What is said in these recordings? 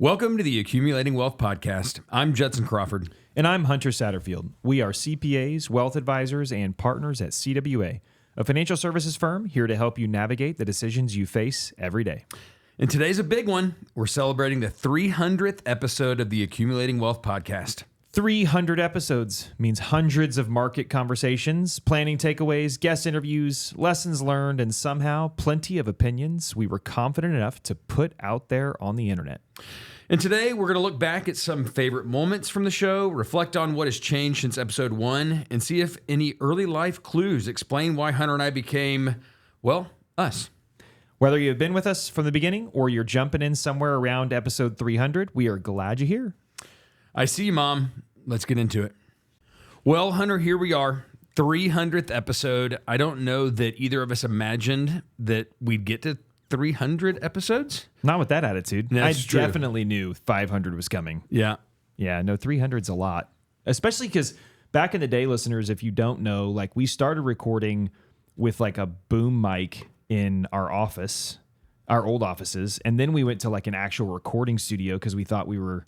Welcome to the Accumulating Wealth Podcast. I'm Judson Crawford. And I'm Hunter Satterfield. We are CPAs, wealth advisors, and partners at CWA, a financial services firm here to help you navigate the decisions you face every day. And today's a big one. We're celebrating the 300th episode of the Accumulating Wealth Podcast. 300 episodes means hundreds of market conversations, planning takeaways, guest interviews, lessons learned, and somehow plenty of opinions we were confident enough to put out there on the internet. And today we're going to look back at some favorite moments from the show, reflect on what has changed since episode 1, and see if any early life clues explain why Hunter and I became, well, us. Whether you've been with us from the beginning or you're jumping in somewhere around episode 300, we are glad you're here. I see you, Mom. Let's get into it. Well, Hunter, here we are, 300th episode. I don't know that either of us imagined that we'd get to 300 episodes. Not with that attitude. That's true. Definitely knew 500 was coming. Yeah. Yeah, no, 300's a lot. Especially because back in the day, listeners, if you don't know, like we started recording with like a boom mic in our office, our old offices, and then we went to like an actual recording studio because we thought we were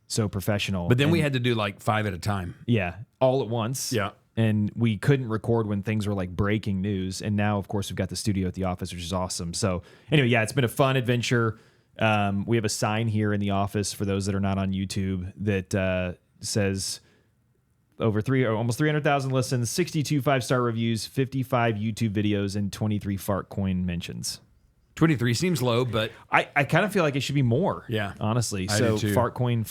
so professional. But then we had to do like 5 at a time. Yeah, all at once. Yeah. And we couldn't record when things were like breaking news. And now, of course, we've got the studio at the office, which is awesome. So anyway, yeah, it's been a fun adventure. We have a sign here in the office for those that are not on YouTube that says almost 300,000 listens, 62 5-star reviews, 55 YouTube videos, and 23 fart coin mentions. 23 seems low, but I kind of feel like it should be more. Yeah, honestly. I So do too. fart coin.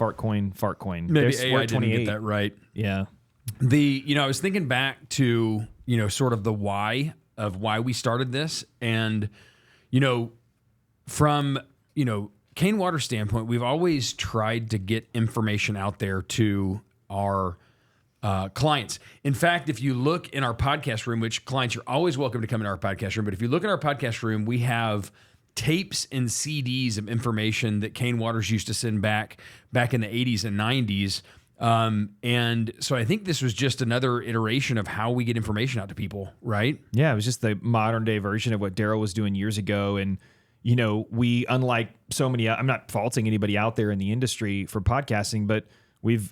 Maybe AI didn't get that right. Yeah. I was thinking back to, sort of the why of why we started this. And, from, Kane Water's standpoint, we've always tried to get information out there to our clients. In fact, if you look in our podcast room, which clients are always welcome to come in our podcast room, but if you look in our podcast room, we have tapes and CDs of information that Kane Waters used to send back in the 80s and 90s. And so I think this was just another iteration of how we get information out to people, right? Yeah, it was just the modern day version of what Daryl was doing years ago. And, we, unlike so many, I'm not faulting anybody out there in the industry for podcasting, but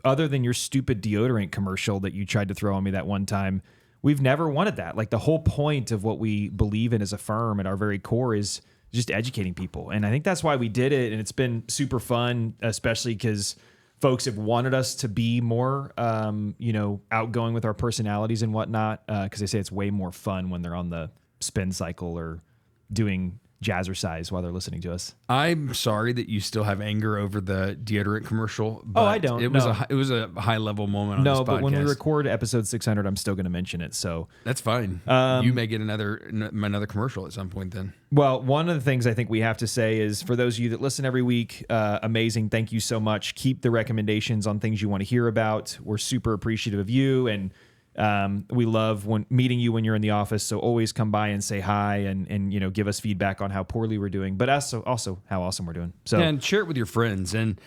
other than your stupid deodorant commercial that you tried to throw on me that one time, we've never wanted that. Like the whole point of what we believe in as a firm at our very core is just educating people. And I think that's why we did it. And it's been super fun, especially because folks have wanted us to be more, outgoing with our personalities and whatnot. Because they say it's way more fun when they're on the spin cycle or doing jazzercise while they're listening to us. I'm sorry that you still have anger over the deodorant commercial. But I don't. It was a high level moment on this podcast. No, but when we record episode 600, I'm still going to mention it. So that's fine. You may get another commercial at some point then. Well, one of the things I think we have to say is for those of you that listen every week, amazing. Thank you so much. Keep the recommendations on things you want to hear about. We're super appreciative of you, and we love meeting you when you're in the office. So always come by and say hi and give us feedback on how poorly we're doing, but also how awesome we're doing. So and share it with your friends. And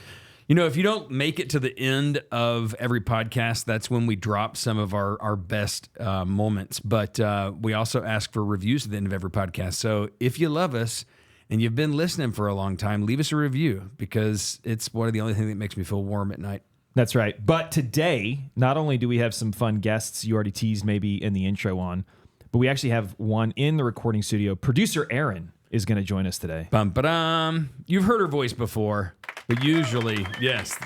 if you don't make it to the end of every podcast, that's when we drop some of our best moments. But we also ask for reviews at the end of every podcast. So if you love us and you've been listening for a long time, leave us a review because it's one of the only things that makes me feel warm at night. That's right. But today, not only do we have some fun guests you already teased maybe in the intro on, but we actually have one in the recording studio. Producer Aaron is going to join us today. Bum-ba-dum. You've heard her voice before, but usually, yes.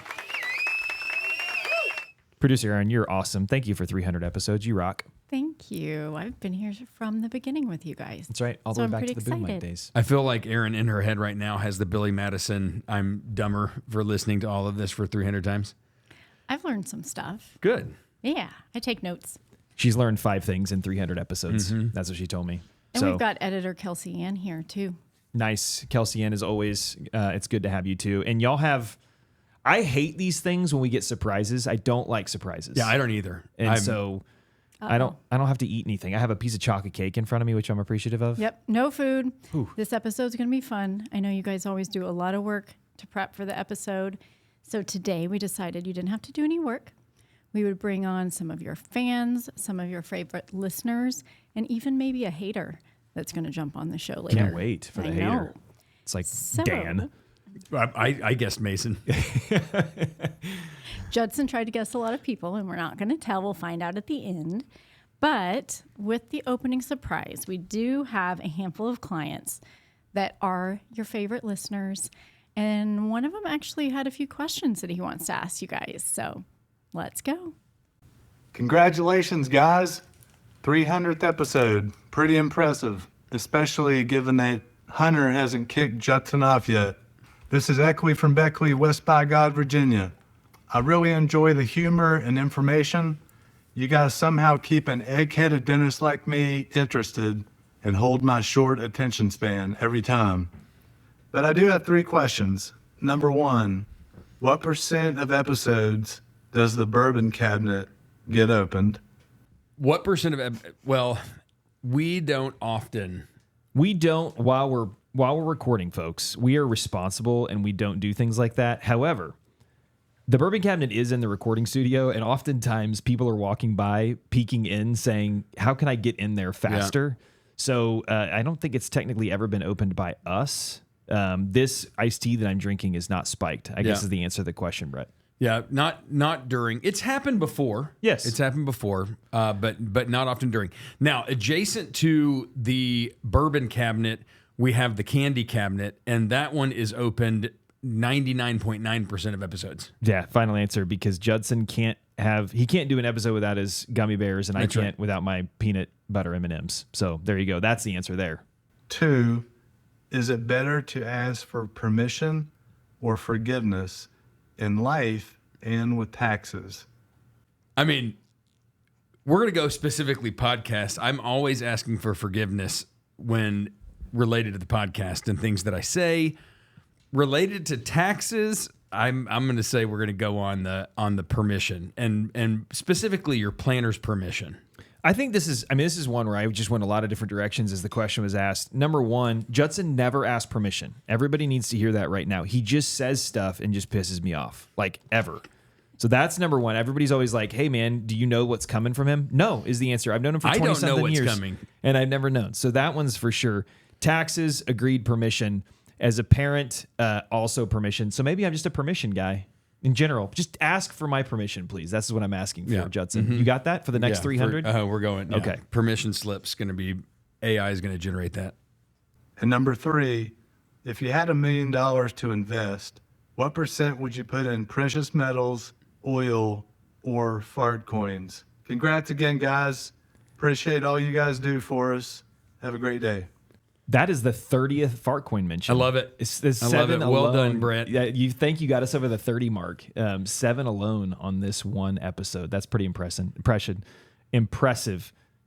Producer Aaron, you're awesome. Thank you for 300 episodes. You rock. Thank you. I've been here from the beginning with you guys. That's right. All the way back to the boom mic days. I feel like Aaron in her head right now has the Billy Madison, I'm dumber for listening to all of this for 300 times. I've learned some stuff. Good. Yeah, I take notes. She's learned 5 things in 300 episodes. Mm-hmm. That's what she told me. And we've got editor Kelsey Ann here too. Nice. Kelsey Ann, as always, it's good to have you too. And y'all have, I hate these things when we get surprises. I don't like surprises. Yeah, I don't either. And so I don't have to eat anything. I have a piece of chocolate cake in front of me, which I'm appreciative of. Yep, no food. Ooh. This episode's going to be fun. I know you guys always do a lot of work to prep for the episode. So today we decided you didn't have to do any work. We would bring on some of your fans, some of your favorite listeners, and even maybe a hater that's going to jump on the show later. Can't wait for the hater. know. It's like So, Dan. I guessed Mason. Judson tried to guess a lot of people, and we're not going to tell. We'll find out at the end. But with the opening surprise, we do have a handful of clients that are your favorite listeners. And one of them actually had a few questions that he wants to ask you guys. So let's go. Congratulations, guys. 300th episode. Pretty impressive, especially given that Hunter hasn't kicked Judson off yet. This is Equi from Beckley, West by God, Virginia. I really enjoy the humor and information. You guys somehow keep an egg-headed dentist like me interested and hold my short attention span every time. But I do have 3 questions. Number 1, what % of episodes does the bourbon cabinet get opened? What percent of well, we don't often. We don't while we're recording, folks. We are responsible and we don't do things like that. However, the bourbon cabinet is in the recording studio, and oftentimes people are walking by, peeking in, saying, "How can I get in there faster?" Yeah. So I don't think it's technically ever been opened by us. This iced tea that I'm drinking is not spiked, I guess is the answer to the question, Brett. Yeah, not during. It's happened before. Yes. It's happened before, but not often during. Now, adjacent to the bourbon cabinet, we have the candy cabinet, and that one is opened 99.9% of episodes. Yeah, final answer, because Judson can't do an episode without his gummy bears, and That's I can't without my peanut butter M&Ms. So there you go. That's the answer there. 2, is it better to ask for permission or forgiveness in life and with taxes? I mean, we're going to go specifically podcast. I'm always asking for forgiveness when related to the podcast and things that I say. Related to taxes, I'm going to say we're going to go on the permission and specifically your planner's permission. I think this is one where I just went a lot of different directions as the question was asked. Number 1, Judson never asked permission. Everybody needs to hear that right now. He just says stuff and just pisses me off, like ever. So that's number 1. Everybody's always like, "Hey man, do you know what's coming from him?" No is the answer. I've known him for 20 something years. I don't know what's coming. And I've never known. So that one's for sure. Taxes, agreed, permission. As a parent, also permission. So maybe I'm just a permission guy in general. Just ask for my permission, please. That's what I'm asking for, Judson. Mm-hmm. You got that for the next 300? We're going. Yeah. Okay. Permission slips going to be, AI is going to generate that. And number 3, if you had $1 million to invest, what % would you put in precious metals, oil, or fart coins? Congrats again, guys. Appreciate all you guys do for us. Have a great day. That is the 30th fart coin mention. I love it. It's I love it. Well alone. Done, Brett. Yeah, you got us over the 30 mark. 7 alone on this one episode. That's pretty impressive.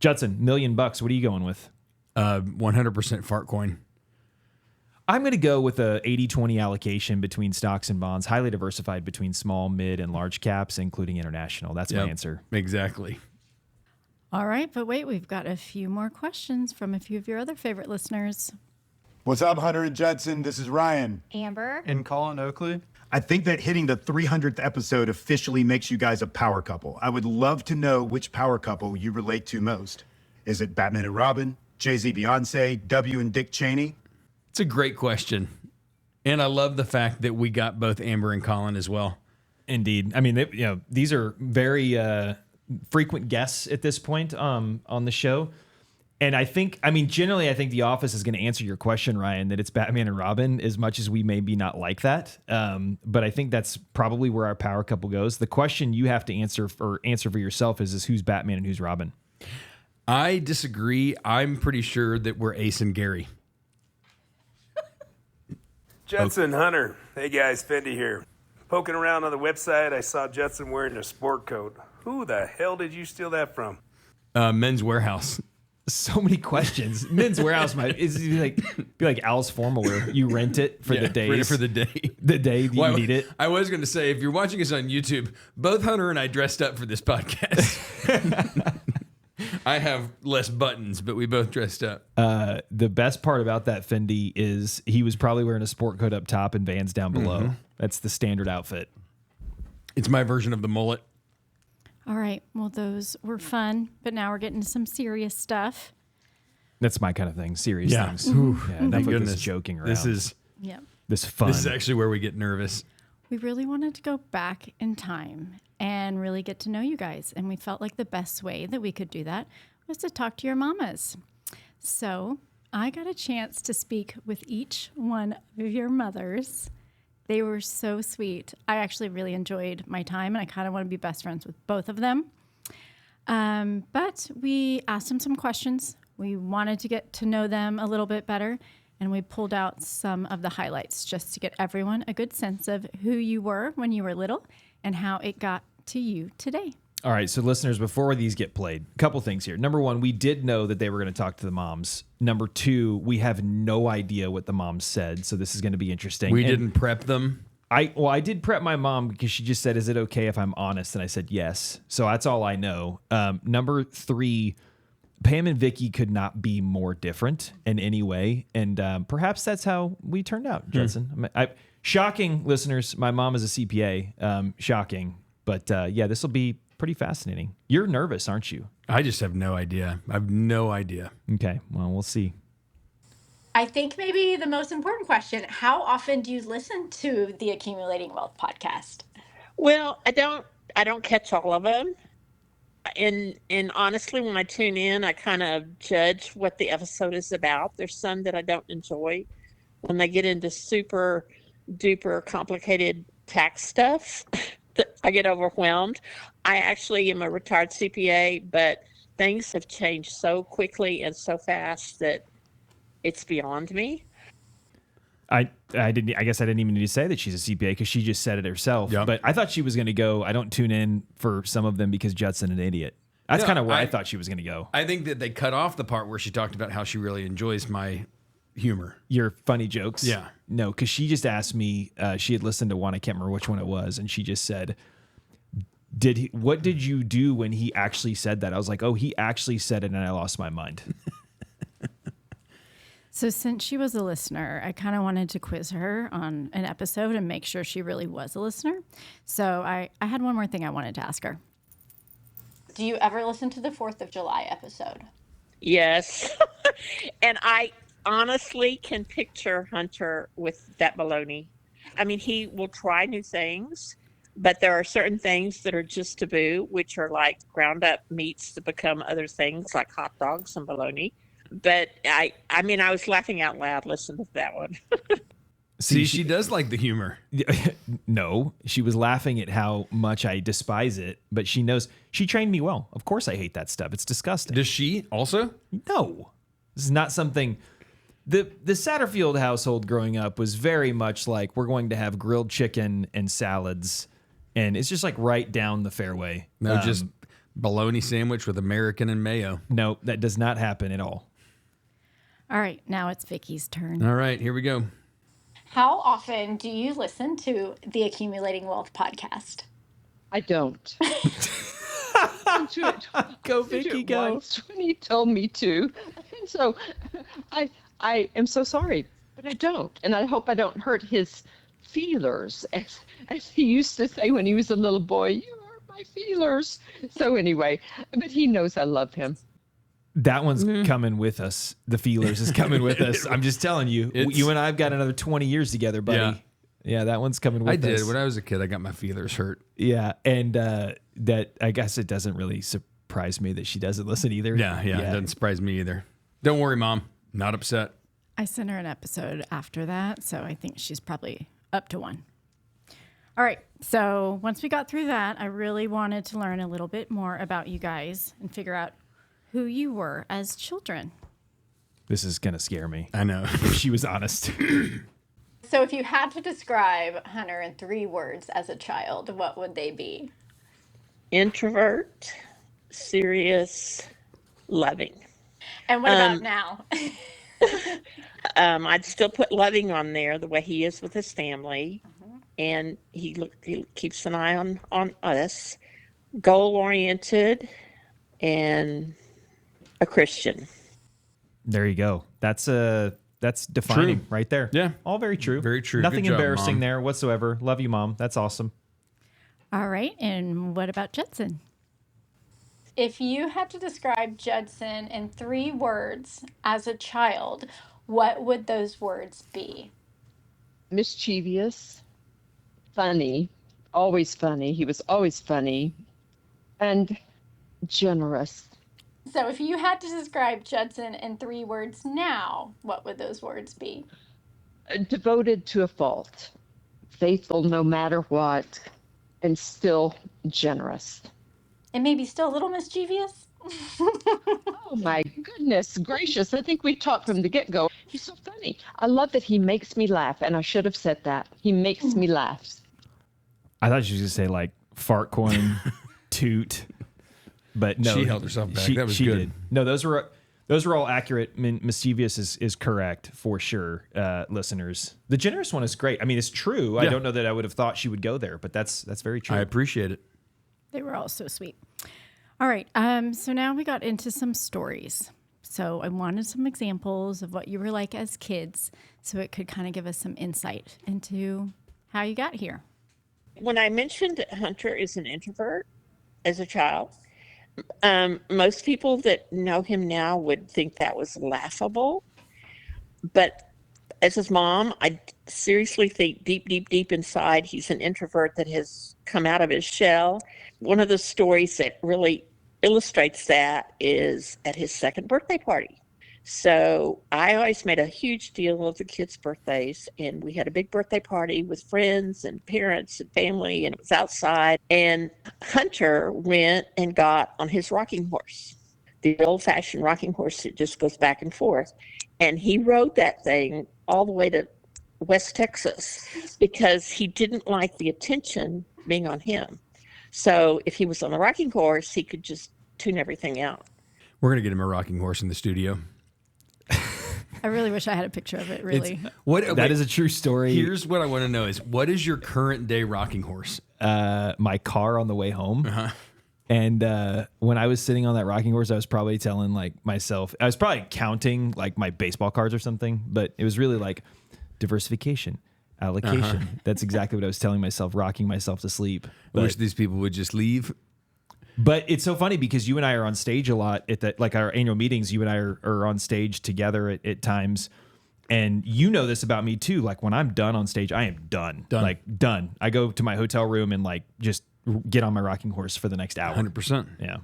Judson, $1 million. What are you going with? 100% fart coin. I'm going to go with a 80-20 allocation between stocks and bonds, highly diversified between small, mid, and large caps, including international. That's my answer. Exactly. All right, but wait, we've got a few more questions from a few of your other favorite listeners. What's up, Hunter and Judson? This is Ryan. Amber. And Colin Oakley. I think that hitting the 300th episode officially makes you guys a power couple. I would love to know which power couple you relate to most. Is it Batman and Robin, Jay-Z, Beyonce, W and Dick Cheney? It's a great question. And I love the fact that we got both Amber and Colin as well. Indeed. I mean, these are very frequent guests at this point on the show. And generally, I think The Office is going to answer your question, Ryan, that it's Batman and Robin, as much as we maybe not like that. But I think that's probably where our power couple goes. The question you have to answer for yourself is who's Batman and who's Robin? I disagree. I'm pretty sure that we're Ace and Gary. Judson, Hunter. Hey guys, Fendi here. Poking around on the website, I saw Judson wearing a sport coat. Who the hell did you steal that from? Men's Warehouse. So many questions. Men's Warehouse might be like Al's formal wear. You rent it for the day. For the day. The day that you need it. I was going to say, if you're watching us on YouTube, both Hunter and I dressed up for this podcast. I have less buttons, but we both dressed up. The best part about that Fendi is he was probably wearing a sport coat up top and Vans down below. Mm-hmm. That's the standard outfit. It's my version of the mullet. All right. Well, those were fun, but now we're getting to some serious stuff. That's my kind of thing. Serious things. Ooh, yeah, enough of this joking around. This is. Yeah. This fun. This is actually where we get nervous. We really wanted to go back in time and really get to know you guys. And we felt like the best way that we could do that was to talk to your mamas. So I got a chance to speak with each one of your mothers. They were so sweet. I actually really enjoyed my time, and I kind of want to be best friends with both of them. But we asked them some questions. We wanted to get to know them a little bit better, and we pulled out some of the highlights just to get everyone a good sense of who you were when you were little and how it got to you today. All right, so listeners, before these get played, a couple things here. Number one, we did know that they were going to talk to the moms. Number two, we have no idea what the moms said, so this is going to be interesting. We didn't prep them. I did prep my mom because she just said, "Is it okay if I'm honest?" And I said yes. So that's all I know. Number three, Pam and Vicky could not be more different in any way, and perhaps that's how we turned out, Judson. Shocking, listeners. My mom is a CPA. Shocking, but yeah, this will be pretty fascinating. You're nervous, aren't you? I just have no idea. I have no idea. Okay, well, we'll see. I think maybe the most important question, how often do you listen to the Accumulating Wealth podcast? Well, I don't catch all of them. And honestly, when I tune in, I kind of judge what the episode is about. There's some that I don't enjoy. When they get into super duper complicated tax stuff, I get overwhelmed. I actually am a retired CPA, but things have changed so quickly and so fast that it's beyond me. I guess I didn't even need to say that she's a CPA because she just said it herself. Yep. But I thought she was going to go, I don't tune in for some of them because Judson an idiot. That's kind of where I thought she was going to go. I think that they cut off the part where she talked about how she really enjoys my humor. Your funny jokes? Yeah. No, because she just asked me, she had listened to one, I can't remember which one it was, and she just said, what did you do when he actually said that? I was like, oh, he actually said it, and I lost my mind. So since she was a listener, I kind of wanted to quiz her on an episode and make sure she really was a listener. So I had one more thing I wanted to ask her. Do you ever listen to the 4th of July episode? Yes. And I honestly can picture Hunter with that baloney. I mean, he will try new things, but there are certain things that are just taboo, which are like ground up meats to become other things like hot dogs and bologna. But I mean, I was laughing out loud listening to that one. See, she does like the humor. No, she was laughing at how much I despise it, but she knows she trained me well. Of course I hate that stuff. It's disgusting. Does she also? No, this is not something. The Satterfield household growing up was very much like we're going to have grilled chicken and salads, and it's just like right down the fairway. No, just bologna sandwich with American and mayo. No, that does not happen at all. All right, now it's Vicky's turn. All right, here we go. How often do you listen to the Accumulating Wealth podcast? I don't. Go, Vicky, go. Once when he told me to. And so I am so sorry, but I don't. And I hope I don't hurt his feelers, as he used to say when he was a little boy. You hurt my feelers. So anyway, but he knows I love him. That one's coming with us. The feelers is coming with us. I'm just telling you. You and I have got another 20 years together, buddy. Yeah, that one's coming with us. I did. When I was a kid, I got my feelers hurt. Yeah, and that I guess it doesn't really surprise me that she doesn't listen either. Yeah, it doesn't surprise me either. Don't worry, Mom. Not upset. I sent her an episode after that, so I think she's probably up to one. All right, so once we got through that, I really wanted to learn a little bit more about you guys and figure out who you were as children. This is going to scare me. I know. If she was honest. So if you had to describe Hunter in 3 words as a child, what would they be? Introvert, serious, loving. And what about now? I'd still put loving on there the way he is with his family. And he keeps an eye on us. Goal-oriented and a Christian. There you go. That's defining True. right there. Yeah. All very true. Very true. Nothing Good job, embarrassing Mom. there whatsoever. Love you, Mom. That's awesome. All right, and what about Judson? If you had to describe Judson in 3 words as a child, what would those words be? mischievous, funny, always funny. He was always funny and generous. So if you had to describe Judson in 3 words now, what would those words be? Devoted to a fault, faithful no matter what, and still generous. And maybe still a little mischievous? Oh my goodness gracious. I think we talked from the get-go. He's so funny. I love that he makes me laugh, and I should have said that. He makes me laugh. I thought she was going to say like fart coin, toot. But no, She held herself back. That was she good. Did. No, those were all accurate. I mean, mischievous is correct for sure, listeners. The generous one is great. I mean, it's true. I Yeah. don't know that I would have thought she would go there, but that's very true. I appreciate it. They were all so sweet. All right. So now we got into some stories. So I wanted some examples of what you were like as kids so it could kind of give us some insight into how you got here. When I mentioned that Hunter is an introvert as a child, most people that know him now would think that was laughable. But as his mom, I seriously think deep inside, he's an introvert that has come out of his shell. One of the stories that really illustrates that is at his 2nd birthday party. So I always made a huge deal of the kids' birthdays, and we had a big birthday party with friends and parents and family, and it was outside. And Hunter went and got on his rocking horse, the old-fashioned rocking horse that just goes back and forth. And he rode that thing all the way to West Texas because he didn't like the attention being on him. So if he was on the rocking horse, he could just tune everything out. We're going to get him a rocking horse in the studio. I really wish I had a picture of it, really. That is a true story. Here's what I want to know is, what is your current day rocking horse? My car on the way home. Uh-huh. And when I was sitting on that rocking horse, I was probably telling like myself, I was probably counting like my baseball cards or something, but it was really like diversification, allocation. That's exactly what I was telling myself, rocking myself to sleep. I wish these people would just leave. But it's so funny because you and I are on stage a lot at like our annual meetings. You and I are on stage together at times. And you know this about me too. Like when I'm done on stage, I am done. Like done. I go to my hotel room and like just get on my rocking horse for the next hour. 100%. Yeah.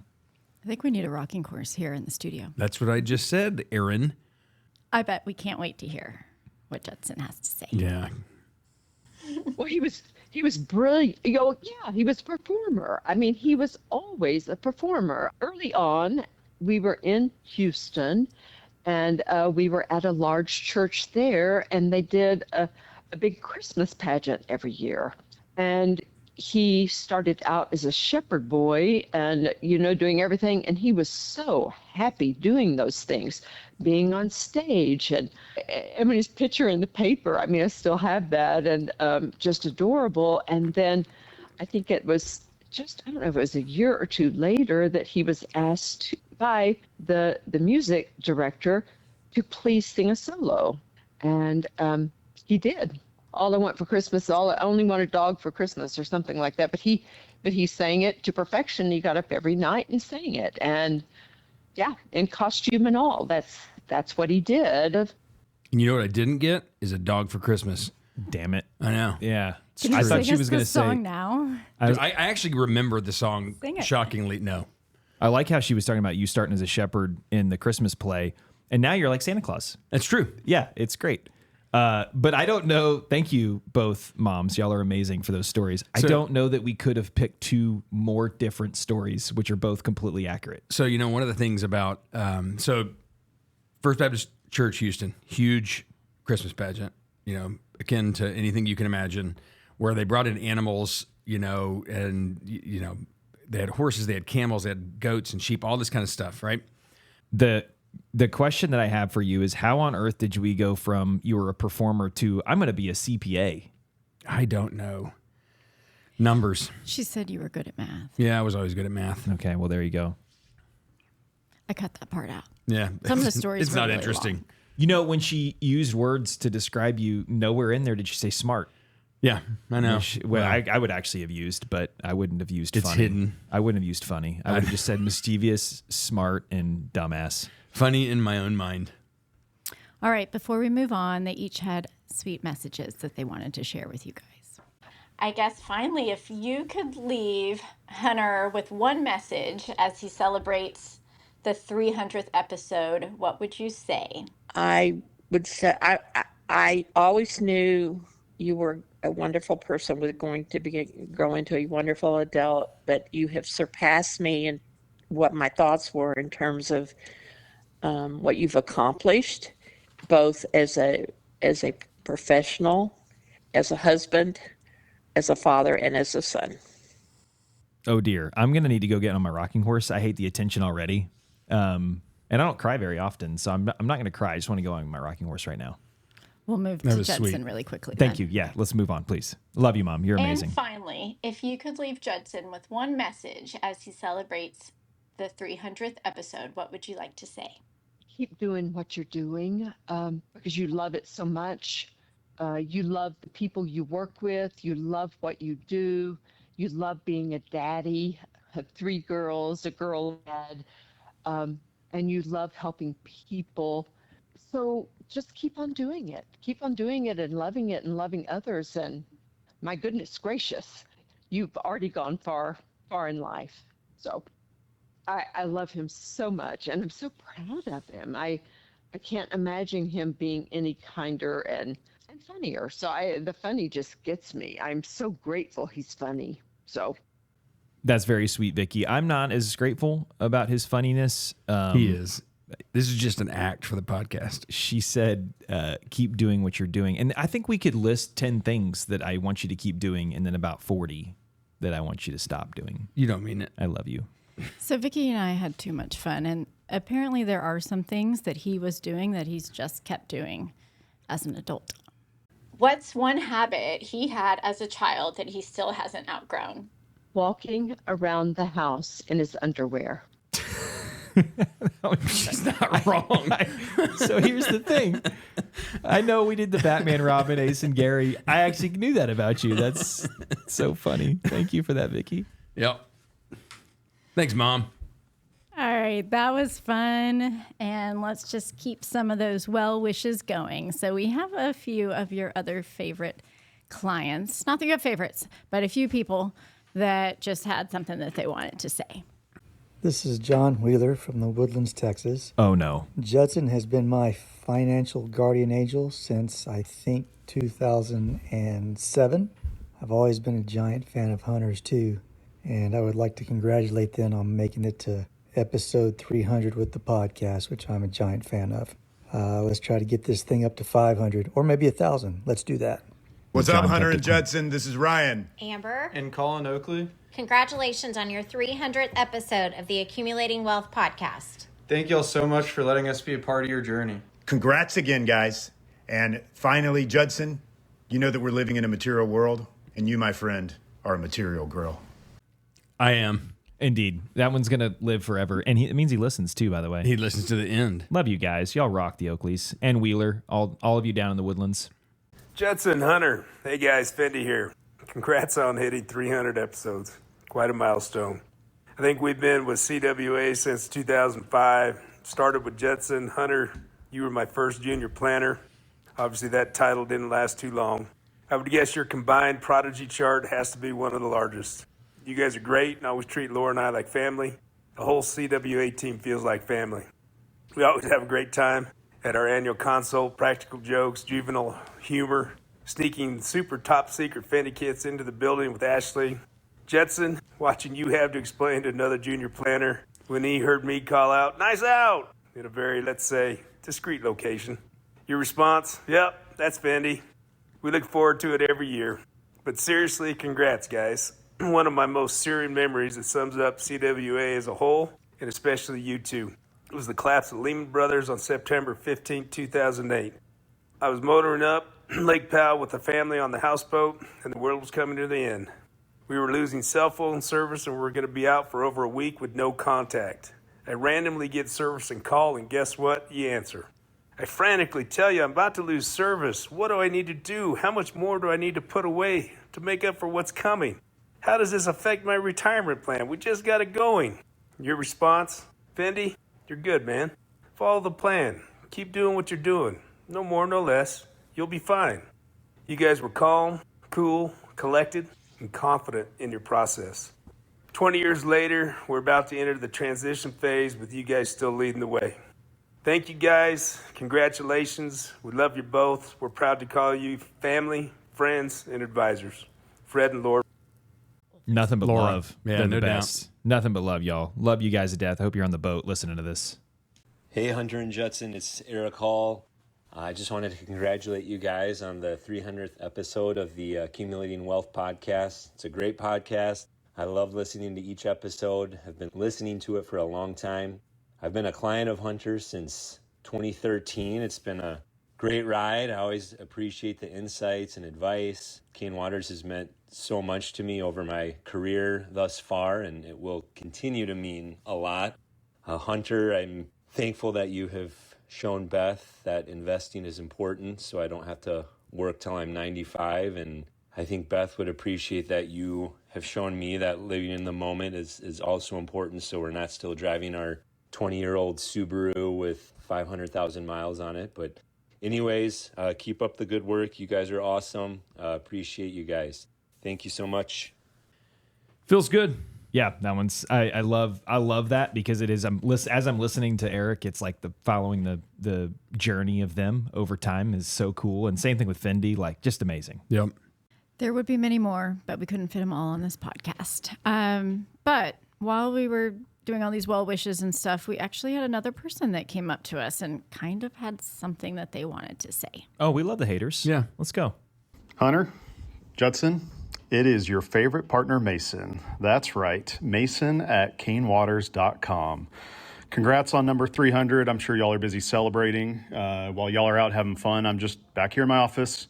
I think we need a rocking horse here in the studio. That's what I just said, Aaron. I bet we can't wait to hear what Judson has to say. Yeah. Well, he was brilliant. He was a performer. I mean, he was always a performer. Early on, we were in Houston, and we were at a large church there, and they did a big Christmas pageant every year. And he started out as a shepherd boy and, doing everything. And he was so happy doing those things, being on stage. And I mean, his picture in the paper, I mean, I still have that, and just adorable. And then I think it was I don't know if it was a year or two later that he was asked by the music director to please sing a solo. And he did. All I want for Christmas, I only want a dog for Christmas or something like that. But he sang it to perfection. He got up every night and sang it. And yeah, in costume and all. That's what he did. And you know what I didn't get is a dog for Christmas. Damn it. I know. Yeah. Can you I thought sing she us was going the to say. song now? I actually remember the song. Sing it. Shockingly, no. I like how she was talking about you starting as a shepherd in the Christmas play, and now you're like Santa Claus. That's true. Yeah, it's great. But I don't know. Thank you, both moms. Y'all are amazing for those stories. I don't know that we could have picked 2 more different stories, which are both completely accurate. So, one of the things about, First Baptist Church, Houston, huge Christmas pageant, akin to anything you can imagine, where they brought in animals, and, they had horses, they had camels, they had goats and sheep, all this kind of stuff, right? The question that I have for you is, how on earth did we go from you were a performer to I'm going to be a CPA? I don't know. Numbers. She said you were good at math. Yeah, I was always good at math. Okay, well, there you go. I cut that part out. Yeah. Some of the stories It's were not really interesting. long. When she used words to describe you, nowhere in there did she say smart. Yeah, I know. I would actually have used, but I wouldn't have used It's funny. hidden. I wouldn't have used funny. I would have just said mischievous, smart, and dumbass. Funny in my own mind. All right, before we move on, they each had sweet messages that they wanted to share with you guys. I guess finally, if you could leave Hunter with one message as he celebrates the 300th episode, what would you say? I would say I always knew you were a wonderful person, was going to grow into a wonderful adult, but you have surpassed me in what my thoughts were in terms of what you've accomplished, both as a professional, as a husband, as a father, and as a son. Oh dear, I'm gonna need to go get on my rocking horse. I hate the attention already, and I don't cry very often, so I'm not gonna cry. I just want to go on my rocking horse right now. We'll move That to was Judson sweet. really quickly. Thank you. Yeah, let's move on, please. Love you, Mom. You're amazing. And finally, if you could leave Judson with one message as he celebrates the 300th episode, what would you like to say? Keep doing what you're doing because you love it so much. You love the people you work with. You love what you do. You love being a daddy of 3 girls, a girl dad, and you love helping people. So just keep on doing it. Keep on doing it and loving others. And my goodness gracious, you've already gone far in life. So I love him so much, and I'm so proud of him. I can't imagine him being any kinder and funnier. So the funny just gets me. I'm so grateful he's funny. So That's very sweet, Vicky. I'm not as grateful about his funniness. He is. This is just an act for the podcast. She said, keep doing what you're doing. And I think we could list 10 things that I want you to keep doing and then about 40 that I want you to stop doing. You don't mean it. I love you. So Vicky and I had too much fun, and apparently there are some things that he was doing that he's just kept doing as an adult. What's one habit he had as a child that he still hasn't outgrown? walking around the house in his underwear. She's not wrong. So here's the thing. I know we did the Batman, Robin, Ace, and Gary. I actually knew that about you. That's so funny. Thank you for that, Vicky. Yep. Thanks, Mom. All right, that was fun. And let's just keep some of those well wishes going. So we have a few of your other favorite clients. Not that you have favorites, but a few people that just had something that they wanted to say. This is John Wheeler from the Woodlands, Texas. Oh, no. Judson has been my financial guardian angel since, I think, 2007. I've always been a giant fan of Hunter's, too, and I would like to congratulate them on making it to episode 300 with the podcast, which I'm a giant fan of. Let's try to get this thing up to 500 or maybe 1,000. Let's do that. What's up, Hunter and Judson? This is Ryan. Amber. And Colin Oakley. Congratulations on your 300th episode of the Accumulating Wealth podcast. Thank y'all so much for letting us be a part of your journey. Congrats again, guys. And finally, Judson, you know that we're living in a material world, and you, my friend, are a material girl. I am. Indeed. That one's going to live forever. And it means he listens, too, by the way. He listens to the end. Love you guys. Y'all rock, the Oakleys. And Wheeler, all of you down in the Woodlands. Judson, Hunter. Hey, guys. Fendi here. Congrats on hitting 300 episodes. Quite a milestone. I think we've been with CWA since 2005. Started with Judson. Hunter, you were my first junior planner. Obviously, that title didn't last too long. I would guess your combined prodigy chart has to be one of the largest. You guys are great and always treat Laura and I like family. The whole CWA team feels like family. We always have a great time at our annual consult, practical jokes, juvenile humor, sneaking super top secret Fendi kits into the building with Ashley. Judson, watching you have to explain to another junior planner when he heard me call out, "Nice out," in a very, let's say, discreet location. Your response, "Yep, that's Fendi." We look forward to it every year. But seriously, congrats, guys. One of my most serene memories that sums up CWA as a whole, and especially you two, was the collapse of Lehman Brothers on September 15, 2008. I was motoring up Lake Powell with the family on the houseboat, and the world was coming to the end. We were losing cell phone service, and we were going to be out for over a week with no contact. I randomly get service and call, and guess what? You answer. I frantically tell you, I'm about to lose service. What do I need to do? How much more do I need to put away to make up for what's coming? How does this affect my retirement plan? We just got it going. Your response? Fendi, you're good, man. Follow the plan. Keep doing what you're doing. No more, no less. You'll be fine. You guys were calm, cool, collected, and confident in your process. 20 years later, we're about to enter the transition phase with you guys still leading the way. Thank you guys. Congratulations. We love you both. We're proud to call you family, friends, and advisors. Fred and Laura. Nothing but Laura. love. Yeah, They're no the doubt. best. Nothing but love, y'all. Love you guys to death. I hope you're on the boat listening to this. Hey, Hunter and Judson, it's Eric Hall. I just wanted to congratulate you guys on the 300th episode of the Accumulating Wealth podcast. It's a great podcast. I love listening to each episode. I've been listening to it for a long time. I've been a client of Hunter's since 2013. It's been a great ride. I always appreciate the insights and advice. Kane Waters has meant so much to me over my career thus far, and it will continue to mean a lot. Hunter, I'm thankful that you have shown Beth that investing is important, so I don't have to work till I'm 95. And I think Beth would appreciate that you have shown me that living in the moment is also important, so we're not still driving our 20-year-old Subaru with 500,000 miles on it. But anyways, keep up the good work. You guys are awesome. Appreciate you guys. Thank you so much. Feels good. Yeah, that one's I love that because it is as I'm listening to Eric, it's like following the journey of them over time is so cool. And same thing with Fendi, like just amazing. Yep. There would be many more, but we couldn't fit them all on this podcast. But while we were doing all these well wishes and stuff, we actually had another person that came up to us and kind of had something that they wanted to say. Oh, we love the haters. Yeah. Let's go. Hunter, Judson, it is your favorite partner, Mason. That's right, Mason at canewaters.com. Congrats on number 300. I'm sure y'all are busy celebrating. While y'all are out having fun, I'm just back here in my office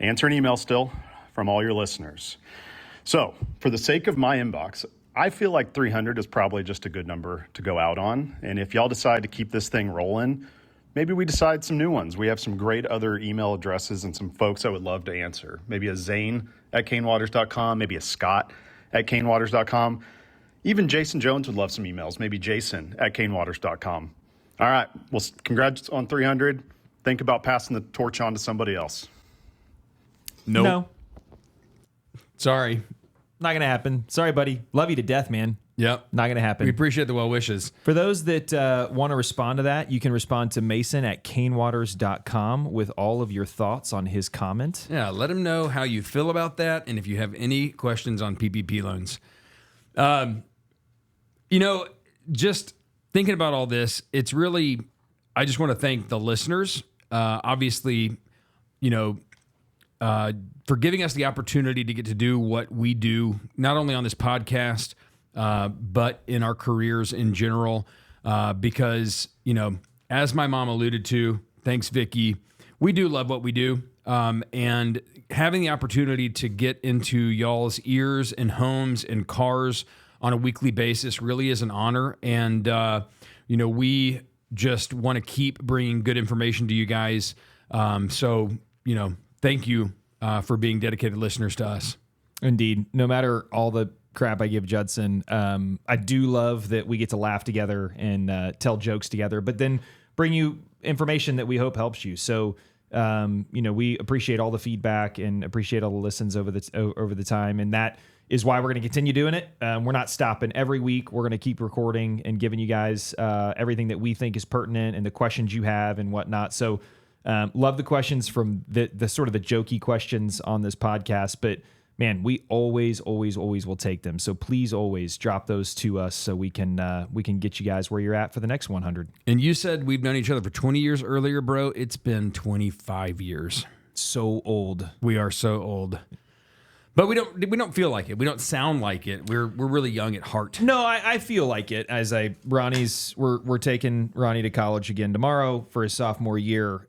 answering emails still from all your listeners. So, for the sake of my inbox, I feel like 300 is probably just a good number to go out on. And if y'all decide to keep this thing rolling, maybe we decide some new ones. We have some great other email addresses and some folks I would love to answer. Maybe a Zane at canewaters.com, maybe a Scott at canewaters.com. Even Jason Jones would love some emails. Maybe Jason at canewaters.com. All right. Well, congrats on 300. Think about passing the torch on to somebody else. Nope. No. Sorry. Not going to happen. Sorry, buddy. Love you to death, man. Yep. Not going to happen. We appreciate the well wishes. For those that want to respond to that, you can respond to Mason at canewaters.com with all of your thoughts on his comment. Yeah, let him know how you feel about that and if you have any questions on PPP loans. Just thinking about all this, it's really, I just want to thank the listeners. Obviously, for giving us the opportunity to get to do what we do, not only on this podcast, but in our careers in general, because, as my mom alluded to, thanks, Vicky, we do love what we do. And having the opportunity to get into y'all's ears and homes and cars on a weekly basis really is an honor. And, we just want to keep bringing good information to you guys. Thank you for being dedicated listeners to us. Indeed. No matter all the crap I give Judson, I do love that we get to laugh together and tell jokes together, but then bring you information that we hope helps you. So, we appreciate all the feedback and appreciate all the listens over the time. And that is why we're going to continue doing it. We're not stopping. Every week, we're going to keep recording and giving you guys everything that we think is pertinent and the questions you have and whatnot. So, love the questions from the sort of the jokey questions on this podcast, but man, we always will take them. So please always drop those to us so we can get you guys where you're at for the next 100. And you said we've known each other for 20 years earlier, bro. It's been 25 years. So old. We are so old. But we don't feel like it. We don't sound like it. We're really young at heart. No, I feel like it. We're taking Ronnie to college again tomorrow for his sophomore year,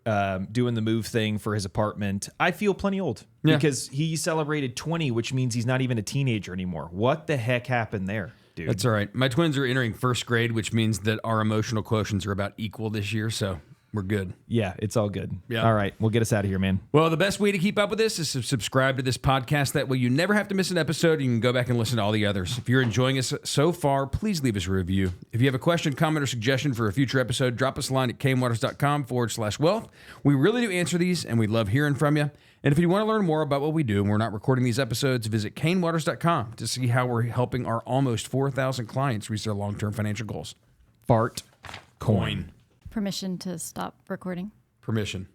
doing the move thing for his apartment. I feel plenty old because he celebrated 20, which means he's not even a teenager anymore. What the heck happened there, dude? That's all right. My twins are entering first grade, which means that our emotional quotients are about equal this year. So We're good. Yeah, it's all good. Yeah. All right. Well, get us out of here, man. Well, the best way to keep up with this is to subscribe to this podcast. That way you never have to miss an episode. You can go back and listen to all the others. If you're enjoying us so far, please leave us a review. If you have a question, comment, or suggestion for a future episode, drop us a line at canewaters.com/wealth. We really do answer these, and we love hearing from you. And if you want to learn more about what we do and we're not recording these episodes, visit canewaters.com to see how we're helping our almost 4,000 clients reach their long-term financial goals. Fart coin. Permission to stop recording. Permission.